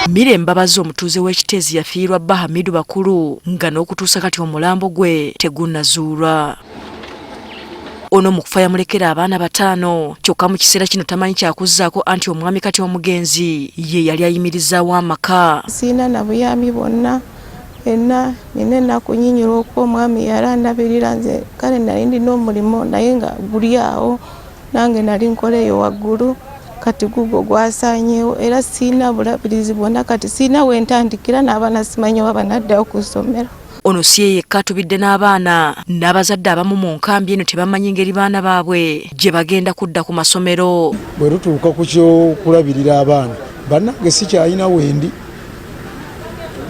Mire Mbabazi omutuuze w'Ekiteezi yafiirwa bba Hamidu Bakulu nga n'okutuusa kati omulambo gwe tegunnazuulwa. Ono mu kufa yamulekera abaana 5 kyokka mu kiseera kino tamanyi kyakuzzaako anti omwami kati omugenzi ye yali ayimirizaawo amaka. Siina na buyambi bwonna enna nina ennaku nnyingi olw'okuba omwami yali andabirira nze kale nali ndina omulimo naye nga guli awo nange nali nkola eyo waggulu kati gugwo gwasaanyeewo era siina bulabirizi bwonna kati siina wentandikira n'abaana simanyi oba banaddayo ku ssomero. Ono si ye yekka atubidde n'abaana n'abazadde abamu mu nkambi eno tebamanyi ngeri baana baabwe gye bagenda kudda ku masomero. Bwe tutuuka ku ky'okulabirira abaana bannange sikyalina wendi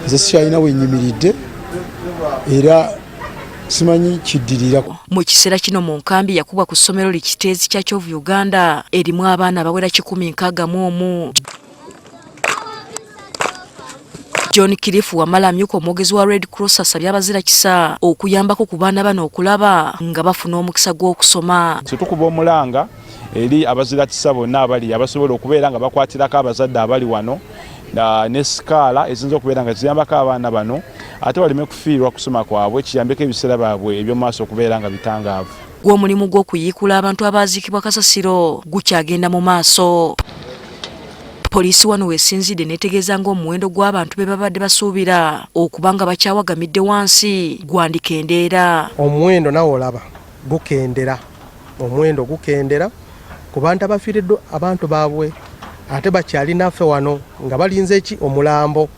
nze sikyalina wenyimiridde era simanyi kiddirira. Mu kiseera kino mu nkambi yakubwa ku ssomero Likiteezi kya Kyovu Uganda erimu abaana abawera 161. John Kirifu Wamala amyuka omwogezi wa Red Cross asabye abazira kisa okuyambako ku baana bano okulaba nga bafuna omukisa gw'okusoma. Tukuba omulanga eri abazira kisa bonna abali abasobola okubeera nga bakwatirako abazadde abali wano ne sikaala eziyinza okubeera nga ziyambako abaana bano ate baleme kufiirwa kusoma kwabwe kiyambeko ebiseera byabwe eby'omumaaso okubeera nga bitangaavu. Gw'omulimu gw'okuyiikula abantu abaziikibwa kasasiro gukyagenda mu maaso. Poliisi wano weesinzidde netegeeza ng'omuwendo gw'abantu be babadde basuubira okuba nga bakyawagamidde wansi gwandikendeera. Omuwendo nawe olaba gukendera, omuwendo gukendera ku bantu abafiiriddwa abantu baabwe ate bakyali naffe wano nga balinze ki omulambo.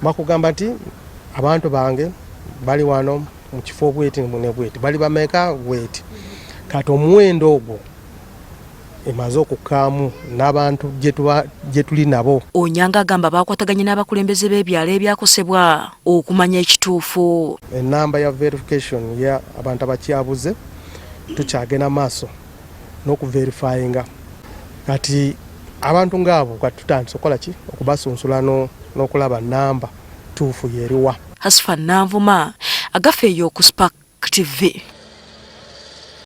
Bakugamba nti abantu bange bali wano mu kifo bweti ne bweti bali bameka bweti kati omuwendo ogwo emaze okukaamu n'abantu gye tuli nabo. Onyanga agamba bakwataganye n'abakulembeze b'ebyalo ebyakosebwa okumanya ekituufu. Enamba ya verification ya abantu abakyabuze tukyagenda maaso n'okuverifyinga kati abantu ng'abo kati tutandise okukola ki okubasunsula n'okulaba namba tuufu yeriwa. Hasfa Nanvuma agafeeyo ku Spark TV.